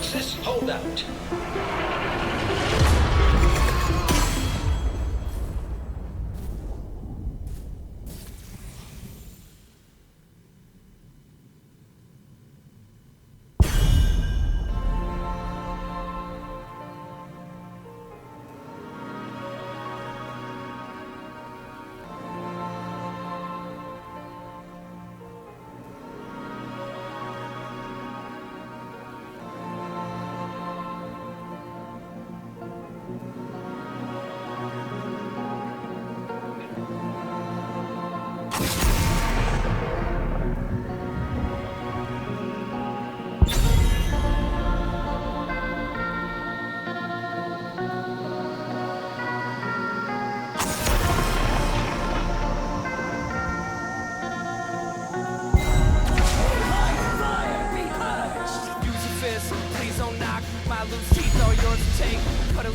Texas holdout.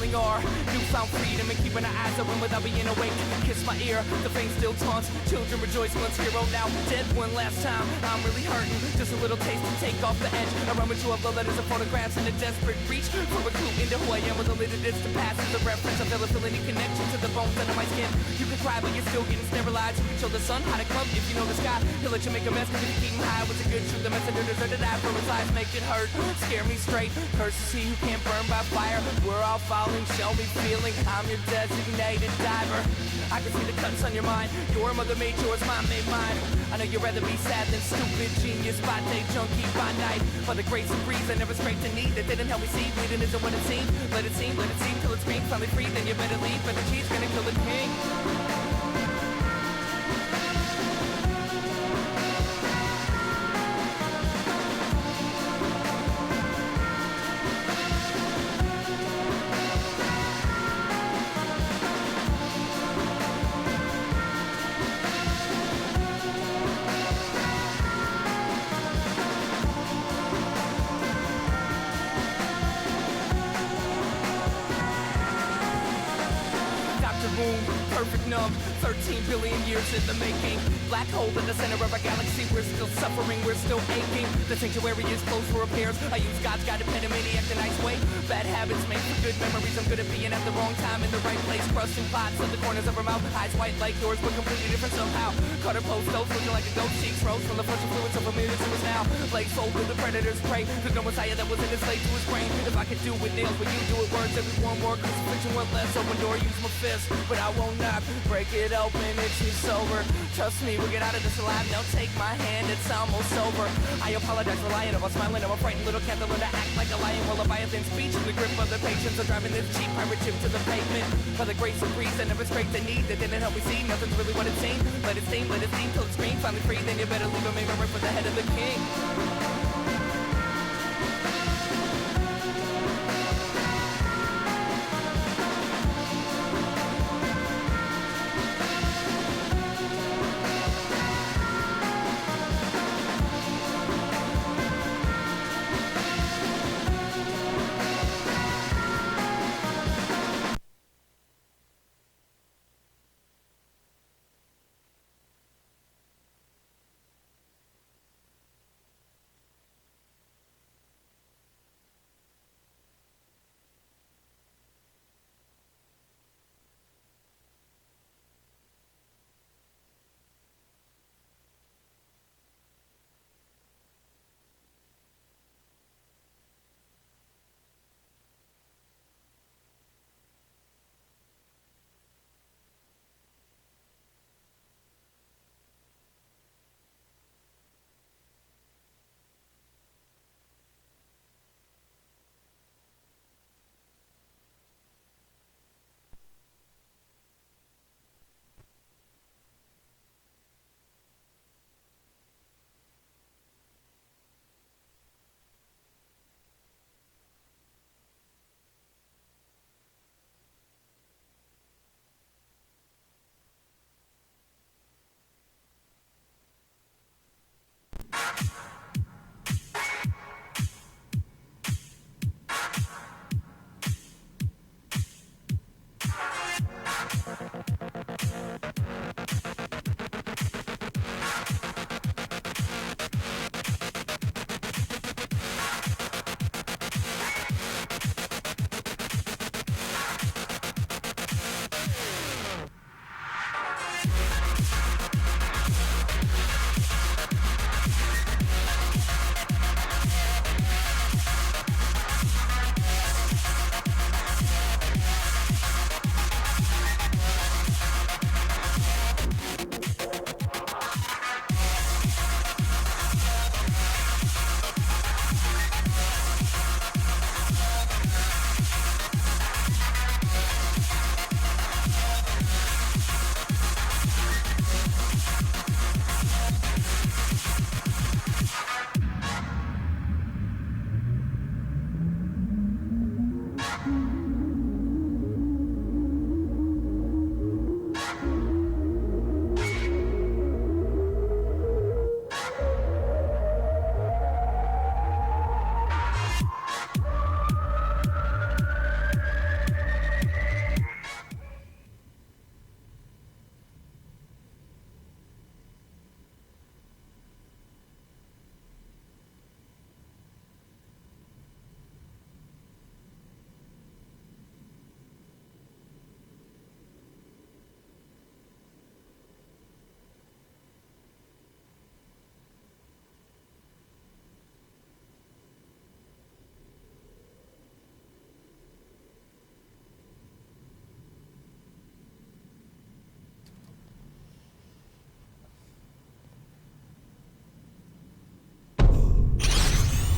feeling our newfound freedom and keeping our eyes open without being awake. Kiss my ear, the fame still taunts. Children rejoice once hero, now dead one last time. I'm really hurting, just a little taste to take off the edge. A rummage of love letters and photographs in a desperate reach for a clue into who I am with a little distance past as a reference. I feel any connection to the bones under my skin. You can cry but you're still getting sterilized. You can show the sun how to come if you know the sky. He'll let you make a mess cause if you keep him high with a good truth. The messenger deserves to die for his lies, make it hurt. Scare me straight, curses he who can't burn by fire. We're all falling, show me feeling. I'm your designated diver. I can see the cuts on your mind. Your mother made yours, mine made mine. I know you'd rather be sad than stupid. Genius by day, junkie by night. For the grace and breeze I never scraped a need that didn't help me see. Bleeding isn't what it seemed. Let it seem till it screams. Finally free, then you better leave. But the cheese gonna kill the king. Boom, perfect numb, 13 billion years in the making. Black hole in the center of our galaxy. We're still suffering, we're still aching. The sanctuary is closed for repairs. I use God's guided pen and maniac the nice way. Bad habits make for good memories. I'm good at being at the wrong time in the right place. Crushing plots of the corners of her mouth. Eyes white like yours but completely different somehow. Cut her post those looking like a ghost. Cheeks rose from the flesh fluid so familiar to us now. Legs fold with the predator's prey. There's no messiah that was in his slave to his brain. If I could do it nails, would you do it words? Every one more crucifixion, one less. Open door, use my fist, but I won't knock. Break it open, it's you sober. Trust me, we'll get out of this alive. Now take my hand, it's almost over. I apologize for lying about smiling. I'm a frightened little cat that learned to act like a lion. While Leviathan's speech in the grip of the patience of driving this cheap pirate ship to the pavement. For the grace of breeze that never scraped the need that didn't help me see. Nothing's really what it seemed. Let it steam till it screams. Finally free, then you better leave a make right for the head of the king.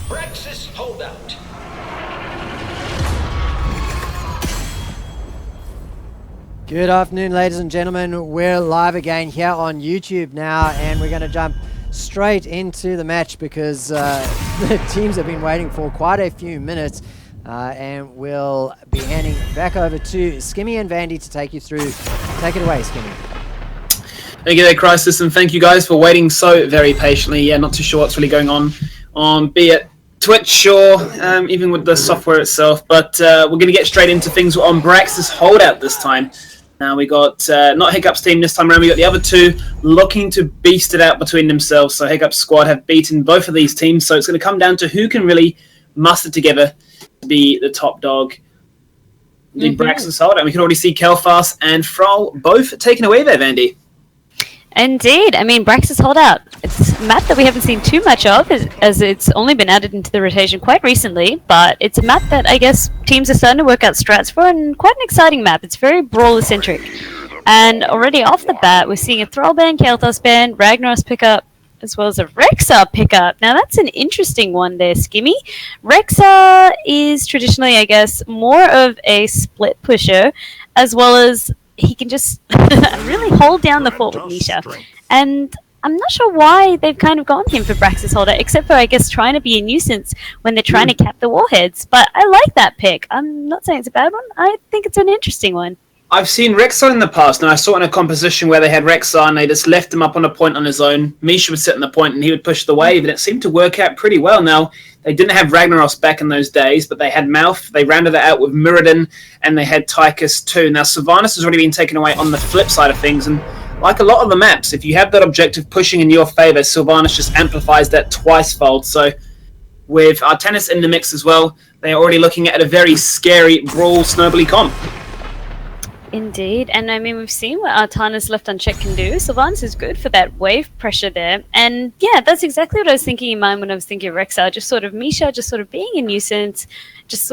Praxis holdout. Good afternoon, ladies and gentlemen. We're live again here on YouTube now, and we're going to jump straight into the match because the teams have been waiting for quite a few minutes, and we'll be handing back over to Skimmy and Vandy to take you through. Take it away, Skimmy. Thank you there, Crisis, and thank you guys for waiting so very patiently. Yeah, not too sure what's really going on be it Twitch or even with the software itself, but we're going to get straight into things on Brax's holdout this time. Now we got not Hiccup's team this time around, we got the other two looking to beast it out between themselves. So Hiccup's squad have beaten both of these teams, so it's going to come down to who can really muster together to be the top dog. The Brax's holdout. We can already see Kelfast and Frol both taken away there, Vandy. Indeed. I mean, Brax's holdout. It's a map that we haven't seen too much of, as it's only been added into the rotation quite recently, but it's a map that I guess teams are starting to work out strats for, and quite an exciting map. It's very brawler-centric. And already off the bat, we're seeing a Thrall ban, Kael'thas ban, Ragnaros pickup, as well as a Rexxar pickup. Now, that's an interesting one there, Skimmy. Rexxar is traditionally, I guess, more of a split pusher, as well as he can just really hold down the fort with Nisha. And I'm not sure why they've kind of gone him for Brax's holdout, except for, I guess, trying to be a nuisance when they're trying to cap the warheads. But I like that pick. I'm not saying it's a bad one. I think it's an interesting one. I've seen Rexxar in the past, and I saw in a composition where they had Rexxar and they just left him up on a point on his own. Misha would sit on the point and he would push the wave, and it seemed to work out pretty well. Now, they didn't have Ragnaros back in those days, but they had Mouth. They rounded it out with Muradin, and they had Tychus too. Now, Sylvanas has already been taken away on the flip side of things, and like a lot of the maps, if you have that objective pushing in your favour, Sylvanas just amplifies that twice-fold. So, with Artanis in the mix as well, they are already looking at a very scary brawl snowbally comp. Indeed, and I mean, we've seen what Artanis left unchecked can do. Sylvanas is good for that wave pressure there, and yeah, that's exactly what I was thinking in mind when I was thinking of Rexxar. Just sort of Misha, just sort of being a nuisance, just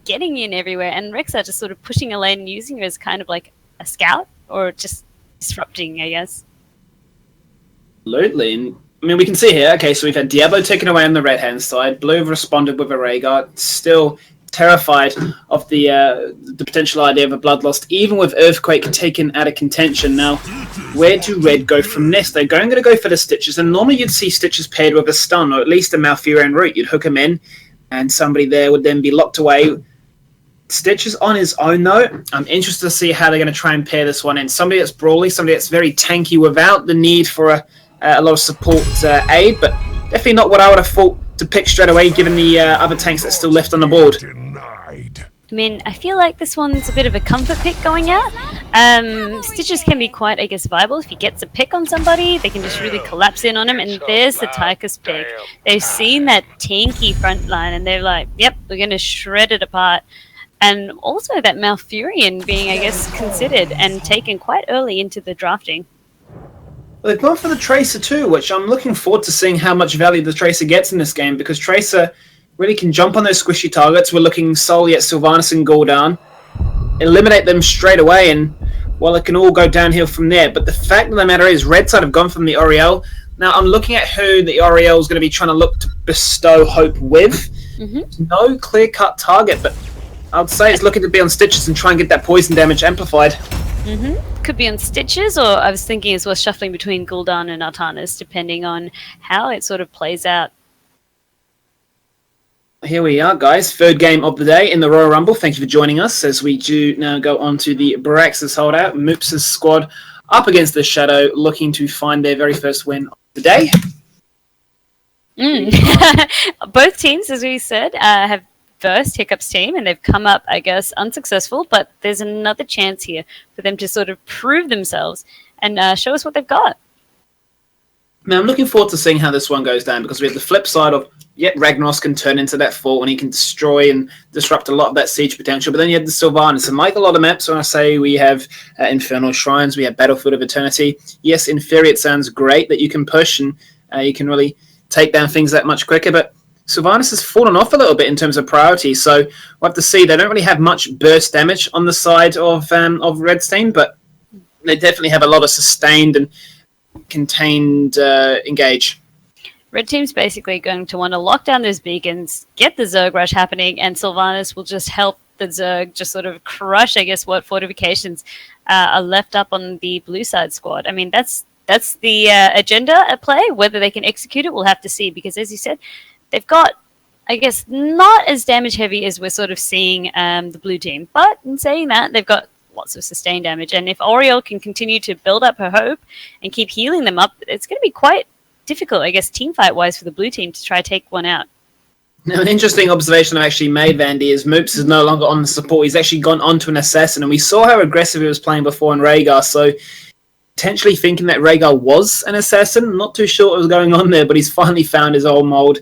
getting in everywhere, and Rexxar just sort of pushing a lane and using her as kind of like a scout or just disrupting, I guess. Absolutely. And I mean, we can see here, okay, so we've had Diablo taken away on the red-hand side. Blue have responded with a Rhaegar, still terrified of the potential idea of a Bloodlust, even with Earthquake taken out of contention. Now, where do Red go from this? They're going to go for the Stitches, and normally you'd see Stitches paired with a stun, or at least a Malfurion route. You'd hook him in, and somebody there would then be locked away. Stitches on his own, though, I'm interested to see how they're going to try and pair this one in. Somebody that's brawly, somebody that's very tanky without the need for a lot of support aid, but definitely not what I would have thought to pick straight away, given the other tanks that's still left on the board. I mean, I feel like this one's a bit of a comfort pick going out. Stitches can be quite, I guess, viable. If he gets a pick on somebody, they can just really collapse in on him, and there's the Tychus pick. They've seen that tanky front line, and they're like, yep, we're going to shred it apart. And also that Malfurion being, I guess, considered and taken quite early into the drafting. Well, they've gone for the Tracer too, which I'm looking forward to seeing how much value the Tracer gets in this game, because Tracer really can jump on those squishy targets. We're looking solely at Sylvanas and Gul'dan, eliminate them straight away, and well, it can all go downhill from there. But the fact of the matter is, Red side have gone from the Oriel. Now, I'm looking at who the Oriel is going to be trying to look to bestow hope with. No clear-cut target, but I would say it's looking to be on Stitches and try and get that poison damage amplified. Could be on Stitches, or I was thinking as well shuffling between Gul'dan and Artanis, depending on how it sort of plays out. Here we are, guys. Third game of the day in the Royal Rumble. Thank you for joining us as we do now go on to the Brax's holdout. Moops' squad up against the Shadow, looking to find their very first win of the day. Both teams, as we said, have versed Hiccup's team, and they've come up, I guess, unsuccessful, but there's another chance here for them to sort of prove themselves and show us what they've got. Now, I'm looking forward to seeing how this one goes down, because we have the flip side of, Ragnaros can turn into that fort and he can destroy and disrupt a lot of that siege potential, but then you have the Sylvanas, and like a lot of maps, when I say we have Infernal Shrines, we have Battlefield of Eternity, yes, in theory it sounds great that you can push and you can really take down things that much quicker, but Sylvanas has fallen off a little bit in terms of priority, so we'll have to see. They don't really have much burst damage on the side of Red's team, but they definitely have a lot of sustained and contained engage. Red team's basically going to want to lock down those beacons, get the Zerg rush happening, and Sylvanas will just help the Zerg just sort of crush, I guess, what fortifications are left up on the blue side squad. I mean, that's the agenda at play. Whether they can execute it, we'll have to see, because as you said, they've got, I guess, not as damage heavy as we're sort of seeing the blue team. But in saying that, they've got lots of sustained damage. And if Oriole can continue to build up her hope and keep healing them up, it's going to be quite difficult, I guess, team fight-wise for the blue team to try to take one out. Now, an interesting observation I actually made, Vandy, is Moops is no longer on the support. He's actually gone on to an assassin, and we saw how aggressive he was playing before in Rhaegar, so potentially thinking that Rhaegar was an assassin. Not too sure what was going on there, but he's finally found his old mold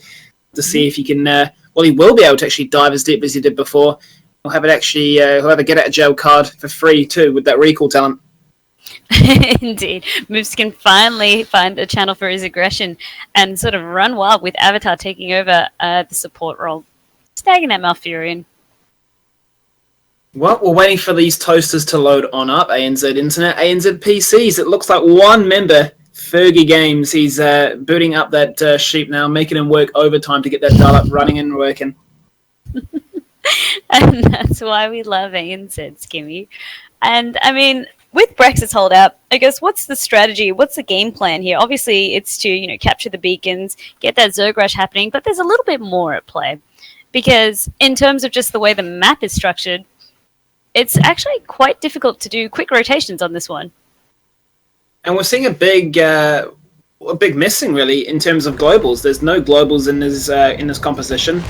to see if he can, well, he will be able to actually dive as deep as he did before. He'll have it actually, he'll have a get-out-of-jail card for free, too, with that recall talent. Indeed. Moves can finally find a channel for his aggression and sort of run wild with Avatar taking over the support role, snagging that Malfurion. Well, we're waiting for these toasters to load on up. ANZ Internet, ANZ PCs. It looks like one member, Fergie Games, he's booting up that sheep now, making him work overtime to get that dial-up running and working. And that's why we love ANZ, Skimmy. And, I mean, with Brexit's holdout, I guess what's the strategy? What's the game plan here? Obviously, it's to, capture the beacons, get that Zerg rush happening, but there's a little bit more at play. Because in terms of just the way the map is structured, it's actually quite difficult to do quick rotations on this one. And we're seeing a big missing, really, in terms of globals. There's no globals in this composition.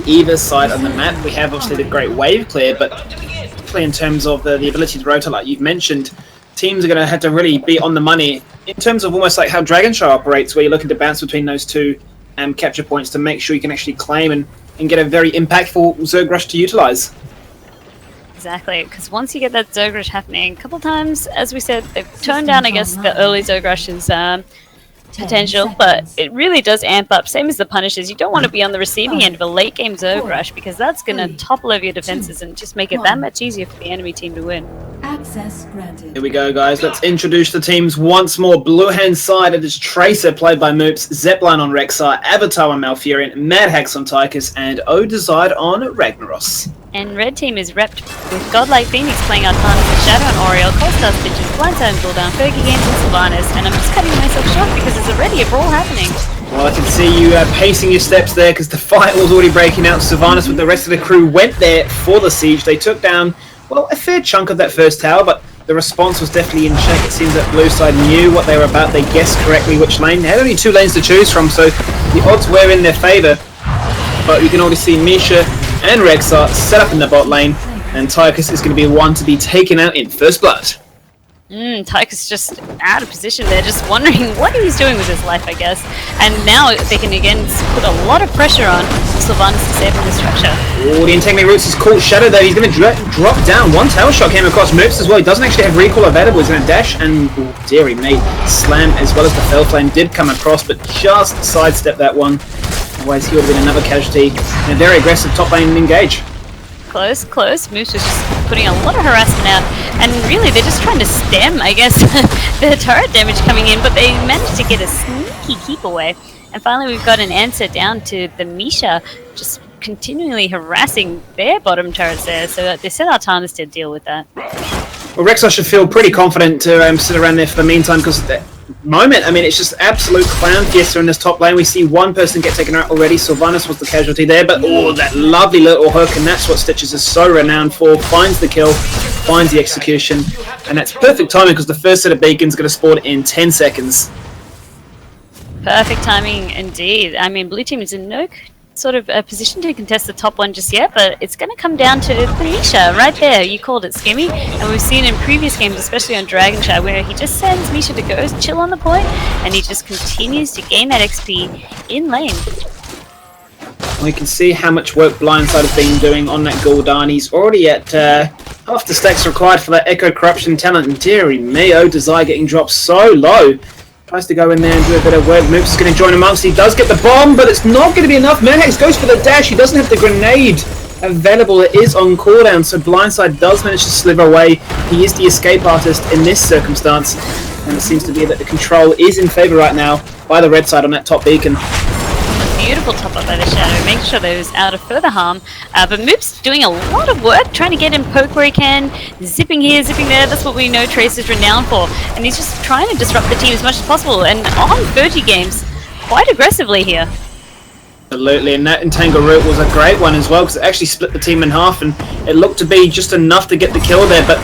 Either side of the map, we have obviously the Great Wave clear, but particularly in terms of the ability to rotate, like you've mentioned, teams are going to have to really be on the money in terms of almost like how Dragonstar operates, where you're looking to bounce between those two capture points to make sure you can actually claim and get a very impactful Zerg rush to utilize. Exactly, because once you get that Zerg rush happening, a couple of times, as we said, they've toned down, I guess, the early Zerg rush's potential, but it really does amp up. Same as the Punishers, you don't want to be on the receiving end of a late game Zerg rush, because that's going to topple over your defenses and just make it that much easier for the enemy team to win. Access granted. Here we go, guys. Let's introduce the teams once more. Blue hand side, it is Tracer, played by Moops, Zeppelin on Rexar, Avatar on Malfurion, Mad Hax on Tychus, and Odeside on Ragnaros. And red team is repped with Godlike Phoenix playing Artanis, Shadow and Oriole, Coldstars Bitches, Blindside and Cooldown, Fergie Games and Sylvanas, and I'm just cutting myself short because there's already a brawl happening. Well, I can see you pacing your steps there because the fight was already breaking out. Sylvanas with the rest of the crew went there for the siege. They took down, well, a fair chunk of that first tower, but the response was definitely in check. It seems that blue side knew what they were about. They guessed correctly which lane. They had only 2 lanes to choose from, so the odds were in their favour. But you can already see Misha and Rexar set up in the bot lane, and Tychus is going to be one to be taken out in first blood. Tychus just out of position there, just wondering what he's doing with his life, I guess. And now they can again put a lot of pressure on Sylvanas to save from the structure. Oh, the Entangling Roots is caught Shadow though. He's going to drop down. One tower shot came across Moops as well. He doesn't actually have recall available. He's going to dash and, oh, dearie me, Slam as well as the Fell Flame did come across, but just sidestepped that one. Otherwise he would have been another casualty in a very aggressive top lane engage. Close. Moose was just putting a lot of harassment out, and really they're just trying to stem, I guess, the turret damage coming in, but they managed to get a sneaky keep away. And finally we've got an answer down to the Misha, just continually harassing their bottom turrets there, so they set Artanis to deal with that. Well, Rexar should feel pretty confident to sit around there for the meantime, because at the moment, I mean, it's just absolute clown fiesta in this top lane. We see one person get taken out already. Sylvanas was the casualty there, but oh, that lovely little hook, and that's what Stitches is so renowned for. Finds the kill, finds the execution, and that's perfect timing because the first set of beacons going to spawn in 10 seconds. Perfect timing indeed. I mean, blue team is in no sort of a position to contest the top one just yet, but it's going to come down to the Misha right there. You called it, Skimmy, and we've seen in previous games, especially on Dragonstar, where he just sends Misha to go chill on the point, and he just continues to gain that XP in lane. We can see how much work Blindside has been doing on that Gul'dan. He's already at half the stacks required for that Echo Corruption talent, and dearie me, Desire getting dropped so low. Tries to go in there and do a bit of work. Moops is going to join amongst. He does get the bomb, but it's not going to be enough. Mad Hax goes for the dash. He doesn't have the grenade available. It is on cooldown, so Blindside does manage to slither away. He is the escape artist in this circumstance, and it seems to be that the control is in favour right now by the red side on that top beacon. beautiful top up by the Shadow, making sure that he was out of further harm. But Moop's doing a lot of work, trying to get him poke where he can, zipping here, zipping there. That's what we know Trace is renowned for. And he's just trying to disrupt the team as much as possible. And on 30 games, quite aggressively here. Absolutely, and that entangle route was a great one as well because it actually split the team in half, and it looked to be just enough to get the kill there, but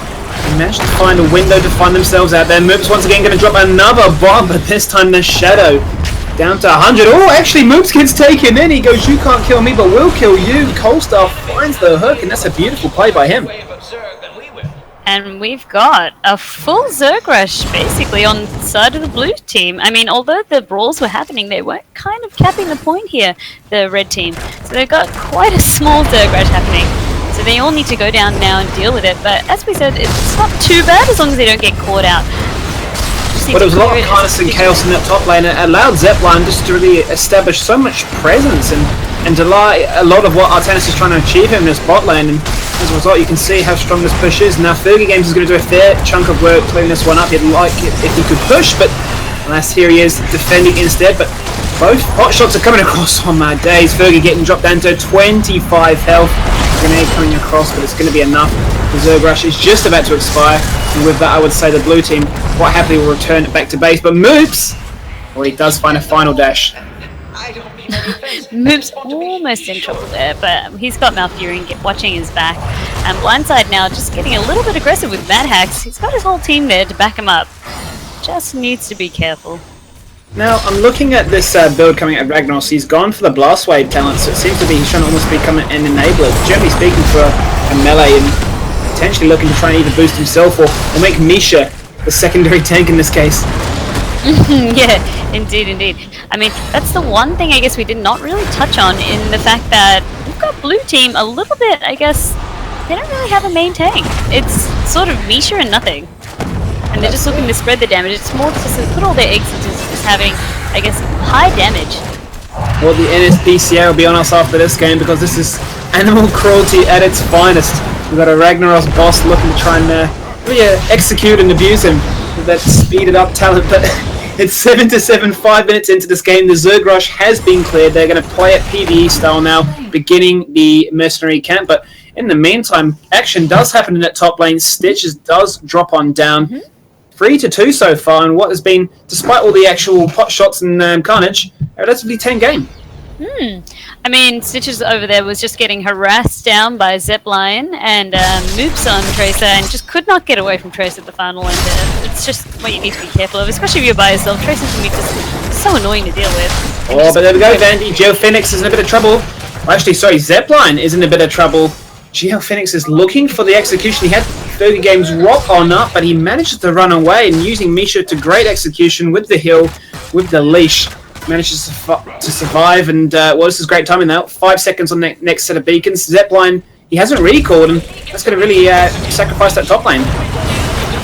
they managed to find a window to find themselves out there. Moops once again going to drop another bomb, but this time the Shadow down to 100. Oh, actually Moops gets taken in. He goes, you can't kill me, but we'll kill you. Coalstar finds the hook, and that's a beautiful play by him. And we've got a full Zerg rush, basically, on the side of the blue team. I mean, although the brawls were happening, they weren't kind of capping the point here, the red team. So they've got quite a small Zerg rush happening. So they all need to go down now and deal with it. But as we said, it's not too bad as long as they don't get caught out. But it was a lot of kindness and chaos in that top lane. It allowed Zepline just to really establish so much presence and delay a lot of what Artanis is trying to achieve in this bot lane. And as a result, you can see how strong this push is. Now, Fergie Games is going to do a fair chunk of work cleaning this one up. He'd like it if he could push, but alas, here he is defending instead. But both hot shots are coming across on my days. Fergie getting dropped down to 25 health. Grenade coming across, but it's going to be enough. The Zerg Rush is just about to expire. And with that, I would say the blue team quite happily will return it back to base. But Moops, well, he does find a final dash. Moop's almost in trouble there, but he's got Malfurion watching his back. And Blindside now just getting a little bit aggressive with Mad Hacks. He's got his whole team there to back him up. Just needs to be careful. Now, I'm looking at this build coming at Ragnaros. He's gone for the Blast Wave talent, so it seems to be he's trying to almost become an enabler. Generally speaking, for a melee, and potentially looking to try and either boost himself or make Misha the secondary tank in this case. Yeah, indeed, indeed. I mean, that's the one thing I guess we did not really touch on in the fact that we've got blue team a little bit, I guess, they don't really have a main tank. It's sort of Misha and nothing. And they're just looking to spread the damage. It's more just to put all their eggs into just having, I guess, high damage. Well, the NSPCA will be on us after this game because this is animal cruelty at its finest. We've got a Ragnaros boss looking to try and really execute and abuse him with that speeded up talent, but it's 7-7, 5 minutes into this game. The Zerg Rush has been cleared. They're going to play it PvE style now, beginning the mercenary camp, but in the meantime, action does happen in that top lane. Stitches does drop on down. 3-2 so far, and what has been, despite all the actual pot shots and carnage, a relatively tame game. I mean, Stitches over there was just getting harassed down by Zepline and Moops on Tracer and just could not get away from Tracer at the final end there. It's just what you need to be careful of, especially if you're by yourself. Tracer can be just so annoying to deal with. Oh, but there we go, Vandy. GeoPhoenix is in a bit of trouble. Actually, sorry, Zepline is in a bit of trouble. GeoPhoenix is looking for the execution. He had 30 games rock on up, but he manages to run away, and using Misha to great execution with the heal, with the leash, manages to survive. And well, this is great timing now. 5 seconds on the next set of beacons. Zepline, he hasn't recalled, and that's going to really sacrifice that top lane.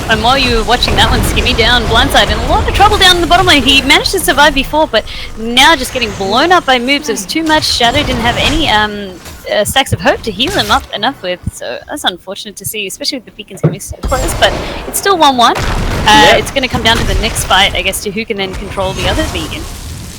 And while you were watching that one, Skimmy down Blindside in a lot of trouble down in the bottom lane. He managed to survive before, but now just getting blown up by Moops. It was too much. Shadow didn't have any stacks of hope to heal him up enough with, so that's unfortunate to see, especially with the beacons coming so close, but it's still 1-1. It's going to come down to the next fight, I guess, to who can then control the other beacon.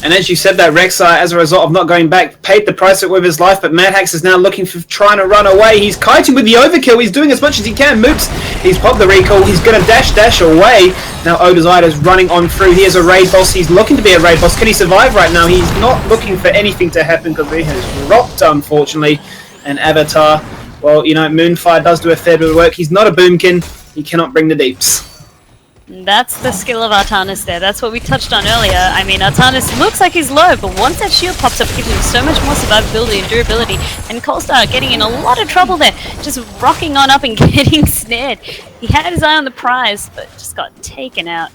And as you said, that Rek'Sai, as a result of not going back, paid the price with his life, but Madhax is now looking for trying to run away. He's kiting with the overkill. He's doing as much as he can. Moops, he's popped the recall. He's going to dash away. Now Oda's is running on through. He is a raid boss. He's looking to be a raid boss. Can he survive right now? He's not looking for anything to happen because he has rocked, unfortunately. And Avatar, well, you know, Moonfire does do a fair bit of work. He's not a boomkin. He cannot bring the deeps. That's the skill of Artanis there. That's what we touched on earlier. I mean, Artanis looks like he's low, but once that shield pops up, it gives him so much more survivability and durability. And Coalstar getting in a lot of trouble there, just rocking on up and getting snared. He had his eye on the prize, but just got taken out.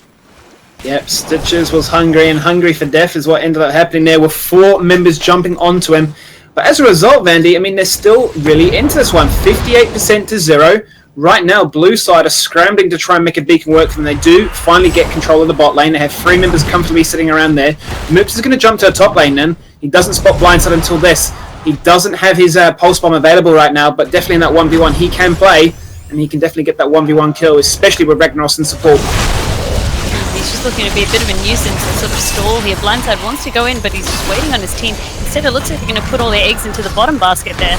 Yep, Stitches was hungry, and hungry for death is what ended up happening there, with 4 members jumping onto him. But as a result, Vandy, I mean, they're still really into this one. 58% to 0. Right now, blue side are scrambling to try and make a beacon work for them. They do finally get control of the bot lane. They have 3 members comfortably sitting around there. Moops is going to jump to a top lane then. He doesn't spot Blindside until this. He doesn't have his pulse bomb available right now, but definitely in that 1v1 he can play, and he can definitely get that 1v1 kill, especially with Ragnaros in support. He's just looking to be a bit of a nuisance and sort of stall here. Blindside wants to go in, but he's just waiting on his team. Instead, it looks like they're going to put all their eggs into the bottom basket there.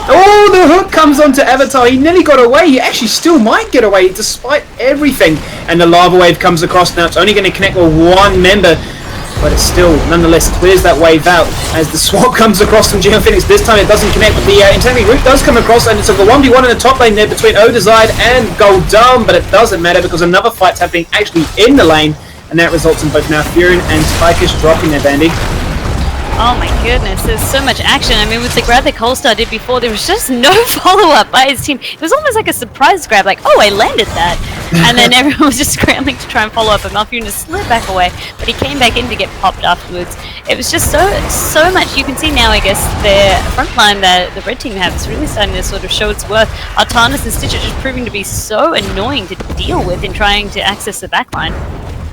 Oh, the hook comes onto Avatar. He nearly got away. He actually still might get away despite everything. And the lava wave comes across now. It's only going to connect with one member, but it still, nonetheless, clears that wave out as the swap comes across from Geophoenix. This time it doesn't connect, but the Insanity Root does come across, and it's a 1v1 in the top lane there between Odazide and Goldum, but it doesn't matter because another fight's happening actually in the lane, and that results in both now Furion and Tykish dropping their bandy. Oh my goodness, there's so much action. I mean, with the grab that Coalstar did before, there was just no follow-up by his team. It was almost like a surprise grab, like, oh, I landed that. And then everyone was just scrambling to try and follow up, and Malfurion just slid back away, but he came back in to get popped afterwards. It was just so much. You can see now, I guess, their front line that the red team have is really starting to sort of show its worth. Artanis and Stitch are just proving to be so annoying to deal with in trying to access the backline.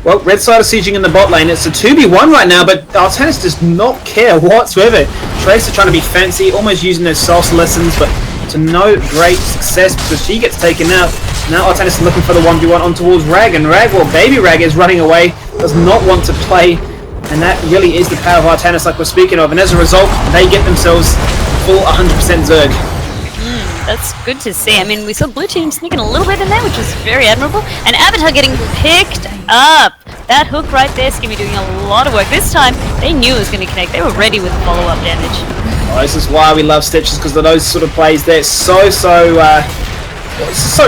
Well, red side are sieging in the bot lane. It's a 2v1 right now, but Artanis does not care whatsoever. Tracer trying to be fancy, almost using those salsa lessons, but to no great success because she gets taken out. Now Artanis is looking for the 1v1 on towards Rag, and Rag, well, Baby Rag is running away, does not want to play, and that really is the power of Artanis like we're speaking of, and as a result, they get themselves full 100% Zerg. That's good to see. I mean, we saw Blue Team sneaking a little bit in there, which was very admirable. And Avatar getting picked up. That hook right there is going to be doing a lot of work. This time, they knew it was going to connect. They were ready with the follow-up damage. Oh, this is why we love Stitches, because of those sort of plays there. It's so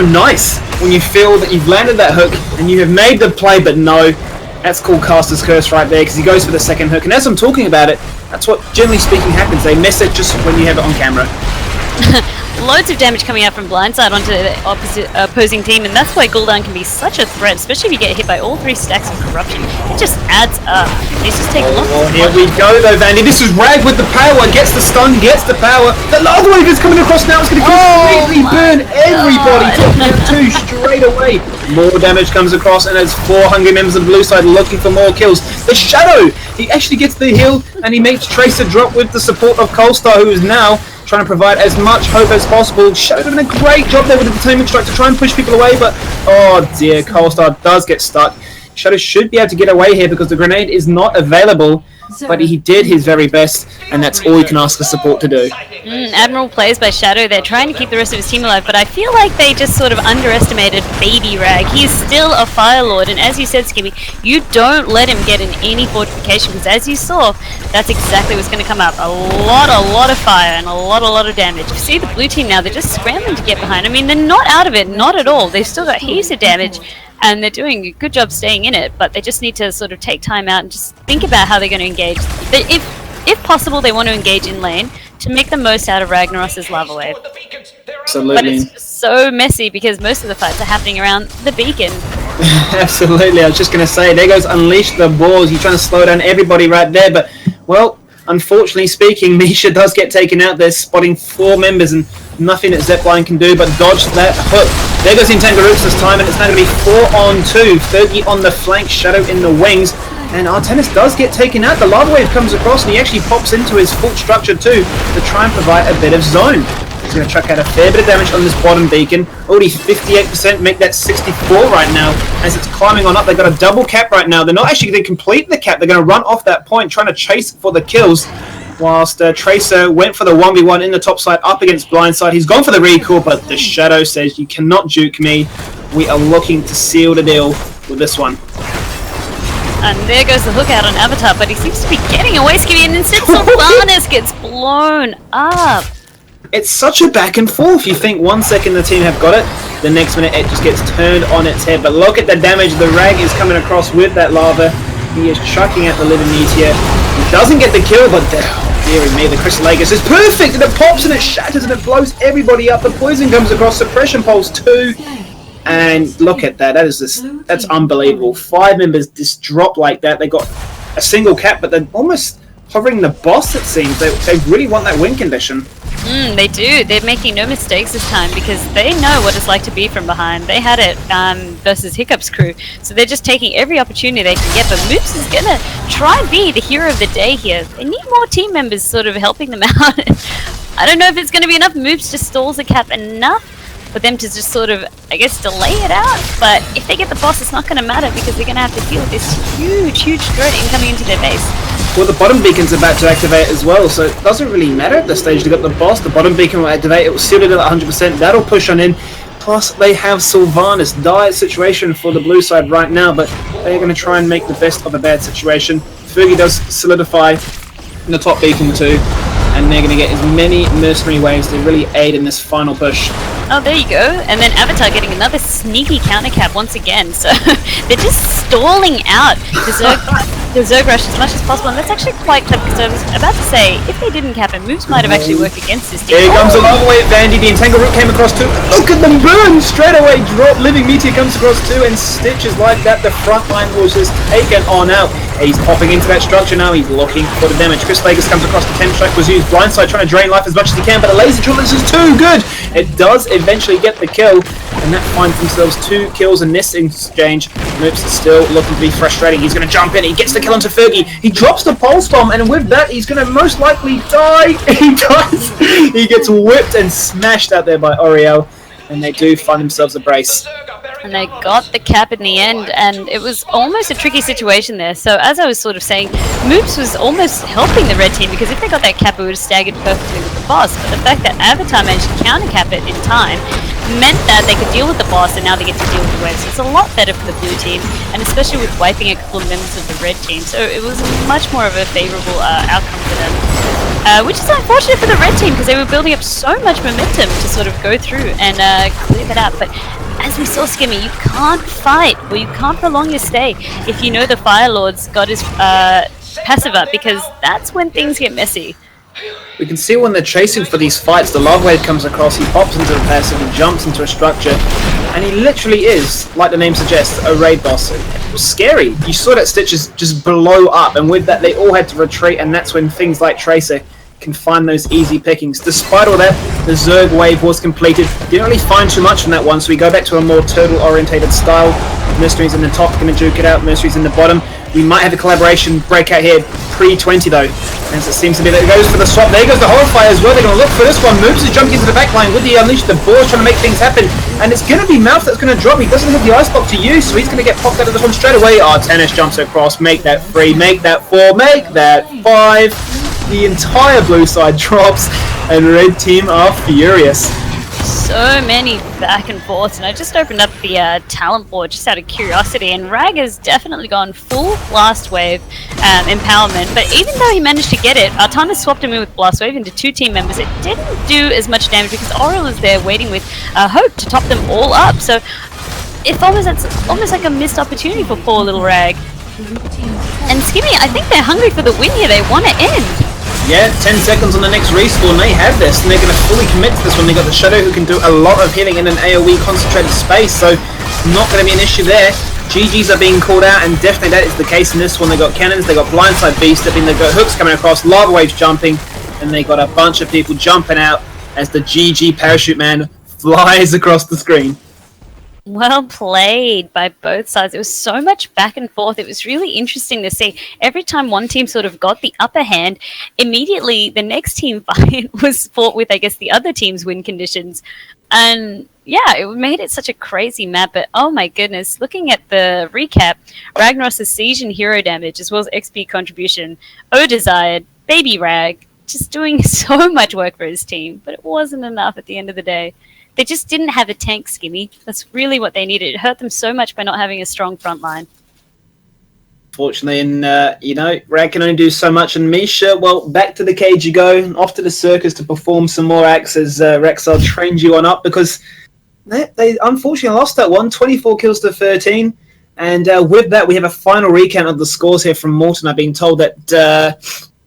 nice when you feel that you've landed that hook and you have made the play, but no. That's called Caster's Curse right there, because he goes for the second hook. And as I'm talking about it, that's what, generally speaking, happens. They miss it just when you have it on camera. Loads of damage coming out from Blindside onto the opposing team, and that's why Gul'dan can be such a threat, especially if you get hit by all three stacks of corruption. It just adds up. He's just taking lots of here we go though, Vandy. This is Rag with the power, gets the stun, gets the power. The lava wave is coming across now. It's going to completely burn everybody. Taking out two straight away. More damage comes across, and there's 4 hungry members of the blue side looking for more kills. The Shadow, he actually gets the heal, and he makes Tracer drop with the support of Coalstar, who is now trying to provide as much hope as possible. Shadow doing a great job there with the Detainment Strike to try and push people away, but oh dear, Coalstar does get stuck. Shadow should be able to get away here because the grenade is not available, but he did his very best, and that's all you can ask for support to do. Admirable plays by Shadow. They're trying to keep the rest of his team alive, but I feel like they just sort of underestimated Baby Rag. He's still a Fire Lord, and as you said, Skibby, you don't let him get in any fortification, because as you saw, that's exactly what's going to come up. A lot of fire and a lot of damage. You see the blue team now, they're just scrambling to get behind. I mean, they're not out of it, not at all. They've still got heaps of damage, and they're doing a good job staying in it, but they just need to sort of take time out and just think about how they're going to engage. If possible, they want to engage in lane to make the most out of Ragnaros's lava wave. Absolutely. But it's so messy because most of the fights are happening around the beacon. Absolutely, I was just going to say, there goes Unleash the Balls. You're trying to slow down everybody right there, but, well, unfortunately speaking, Misha does get taken out there, spotting 4 members, and nothing that Zepline can do but dodge that hook. There goes Intangaroots this time, and it's now going to be 4-on-2. Fergie on the flank, Shadow in the wings, and Artanis does get taken out. The lava wave comes across, and he actually pops into his full structure too to try and provide a bit of zone. He's going to chuck out a fair bit of damage on this bottom beacon. Already 58%, make that 64 right now as it's climbing on up. They've got a double cap right now. They're not actually going to complete the cap. They're going to run off that point, trying to chase for the kills. Whilst Tracer went for the 1v1 in the top side up against Blindside. He's gone for the recall, but the Shadow says, you cannot juke me. We are looking to seal the deal with this one. And there goes the hook out on Avatar, but he seems to be getting away, Skibby, and instead Sylvanas gets blown up. It's such a back and forth. You think 1 second the team have got it, the next minute it just gets turned on its head. But look at the damage. The Rag is coming across with that lava. He is chucking at the living meteor. He doesn't get the kill, but dearie me, the Crystal Aegis is perfect, and it pops and it shatters and it blows everybody up. The poison comes across, suppression pulse too. And look at that. That's unbelievable. 5 members just drop like that. They got a single cap, but they're almost hovering the boss, it seems. They really want that win condition. They do. They're making no mistakes this time because they know what it's like to be from behind. They had it versus Hiccup's crew, so they're just taking every opportunity they can get. But Moops is going to try and be the hero of the day here. They need more team members sort of helping them out. I don't know if it's going to be enough. Moops just stalls the cap enough, for them to just sort of, I guess, delay it out. But if they get the boss, it's not going to matter because they're going to have to deal with this huge threat incoming into their base. Well, the bottom beacon's about to activate as well, so it doesn't really matter at this stage. They got the boss, the bottom beacon will activate, it will seal it at 100%, that'll push on in. Plus, they have Sylvanas. Dire situation for the blue side right now, but they're going to try and make the best of a bad situation. Fergie does solidify in the top beacon too, and they're going to get as many mercenary waves to really aid in this final push. Oh, there you go. And then Avatar getting another sneaky counter cap once again. So they're just stalling out the Zerg rush as much as possible. And that's actually quite clever because I was about to say, if they didn't cap it, moves might have actually worked against this team. Here comes a long way Vandy. The Entangle Root came across too. Look at them burn! Straight away drop. Living Meteor comes across too, and stitches like that. The front line was just taken on out. He's popping into that structure now. He's looking for the damage. Chris Vegas comes across. The temp strike was used. Blindside trying to drain life as much as he can, but a laser drill is too good. It does eventually get the kill, and that finds themselves 2 kills in this exchange. Moops still looking to be frustrating. He's going to jump in. He gets the kill onto Fergie. He drops the pulse bomb, and with that, he's going to most likely die. He does. He gets whipped and smashed out there by Oriel, and they do find themselves a brace. And they got the cap in the end, and it was almost a tricky situation there. So as I was sort of saying, Moops was almost helping the red team, because if they got that cap, it would have staggered perfectly with the boss. But the fact that Avatar managed to counter cap it in time meant that they could deal with the boss, and now they get to deal with the wave. So it's a lot better for the blue team, and especially with wiping a couple of members of the red team. So it was much more of a favourable outcome for them. Which is unfortunate for the red team, because they were building up so much momentum to sort of go through and clear that out. But as we saw, Skimmy, you can't fight, or you can't prolong your stay if you know the Fire Lord's got his passive up, because that's when things get messy. We can see when they're chasing for these fights, the Love Wave comes across, he pops into the passive, he jumps into a structure, and he literally is, like the name suggests, a raid boss. It was scary. You saw that Stitches just blow up, and with that they all had to retreat, and that's when things like Tracer can find those easy pickings. Despite all that, the Zerg wave was completed. Didn't really find too much from that one, so we go back to a more turtle-orientated style. Mercenaries in the top, going to juke it out, Mercenaries in the bottom. We might have a collaboration breakout here, pre-20 though, as it seems to be that it goes for the swap. There goes the Horrifier as well. They're going to look for this one. Moves is jumping into the backline with the Unleash. The Boar's trying to make things happen, and it's going to be Mouth that's going to drop. He doesn't have the Ice Block to use, so he's going to get popped out of this one straight away. Tennis jumps across, make that 3, make that 4, make that 5. The entire blue side drops, and red team are furious. So many back and forths, and I just opened up the talent board just out of curiosity, and Rag has definitely gone full Blast Wave empowerment, but even though he managed to get it, Artana swapped him in with Blast Wave into 2 team members. It didn't do as much damage because Oriel is there waiting with Hope to top them all up, so it's almost like a missed opportunity for poor little Rag. And Skimmy, I think they're hungry for the win here. They want to end. Yeah, 10 seconds on the next respawn, they have this, and they're going to fully commit to this one. They got the Shadow who can do a lot of healing in an AoE concentrated space, so not going to be an issue there. GGs are being called out, and definitely that is the case in this one. They got cannons, they got blindside beast stepping, they've got hooks coming across, lava waves jumping, and they got a bunch of people jumping out as the GG parachute man flies across the screen. Well played by both sides. It was so much back and forth. It was really interesting to see. Every time one team sort of got the upper hand, immediately the next team fight was fought with, I guess, the other team's win conditions. And yeah, it made it such a crazy map. But oh my goodness, looking at the recap, Ragnaros' siege and hero damage, as well as XP contribution, O Desired, Baby Rag, just doing so much work for his team. But it wasn't enough at the end of the day. They just didn't have a tank, Skimmy. That's really what they needed. It hurt them so much by not having a strong front line. Fortunately, and you know, Rag can only do so much. And Misha, well, back to the cage you go, off to the circus to perform some more acts as Rexel trained you on up, because they unfortunately lost that one, 24 kills to 13. And with that, we have a final recount of the scores here from Morton. I've been told that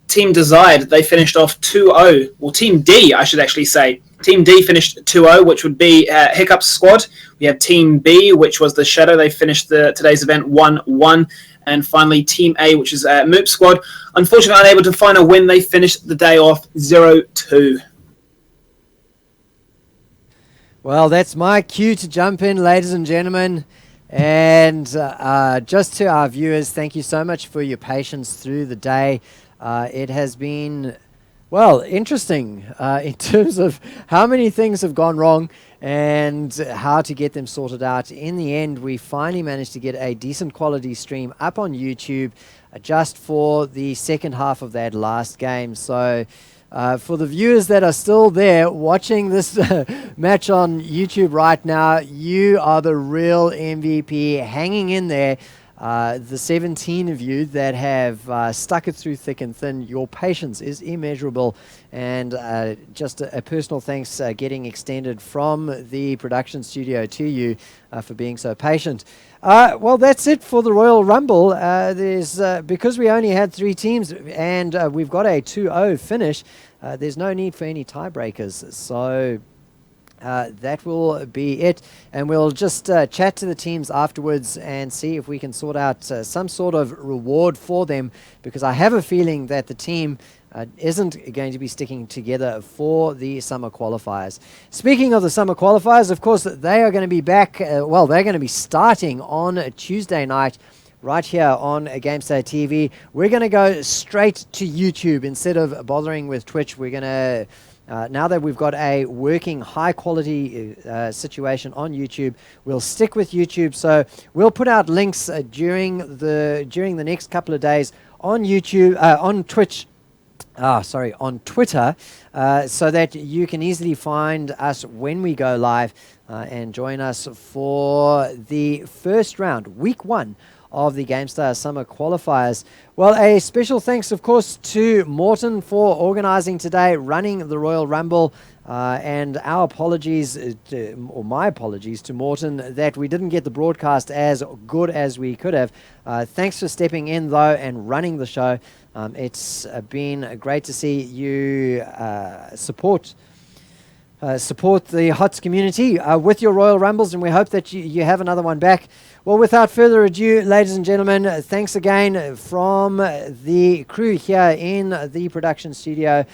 Team Desired, they finished off 2-0. Well, Team D, I should actually say. Team D finished 2-0, which would be Hiccup's squad. We have Team B, which was the Shadow. They finished today's event 1-1. And finally, Team A, which is Moop's squad. Unfortunately, unable to find a win. They finished the day off 0-2. Well, that's my cue to jump in, ladies and gentlemen. And just to our viewers, thank you so much for your patience through the day. It has been... Well, interesting in terms of how many things have gone wrong and how to get them sorted out. In the end, we finally managed to get a decent quality stream up on YouTube just for the second half of that last game. So for the viewers that are still there watching this match on YouTube right now, you are the real MVP, hanging in there. The 17 of you that have stuck it through thick and thin, your patience is immeasurable, and just a personal thanks getting extended from the production studio to you for being so patient. Well, that's it for the Royal Rumble. Because we only had 3 teams and we've got a 2-0 finish, there's no need for any tiebreakers. So that will be it, and we'll just chat to the teams afterwards and see if we can sort out some sort of reward for them, because I have a feeling that the team isn't going to be sticking together for the summer qualifiers. Speaking of the summer qualifiers, of course, they are going to be back, they're going to be starting on Tuesday night right here on Gamestah TV. We're going to go straight to YouTube instead of bothering with Twitch. We're going to now that we've got a working high quality situation on YouTube, we'll stick with YouTube. So we'll put out links during the next couple of days on YouTube, on Twitch, on Twitter, so that you can easily find us when we go live and join us for the first round, week 1 of the Gamestah Summer Qualifiers. Well, a special thanks, of course, to Morton for organizing today, running the Royal Rumble, and our apologies, or my apologies to Morton, that we didn't get the broadcast as good as we could have. Thanks for stepping in, though, and running the show. It's been great to see you support the HOTS community with your Royal Rumbles, and we hope that you have another one back. Well, without further ado, ladies and gentlemen, thanks again from the crew here in the production studio,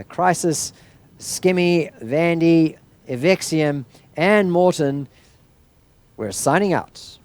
Crisis, Skimmy, Vandy, Evexium, and Morton. We're signing out.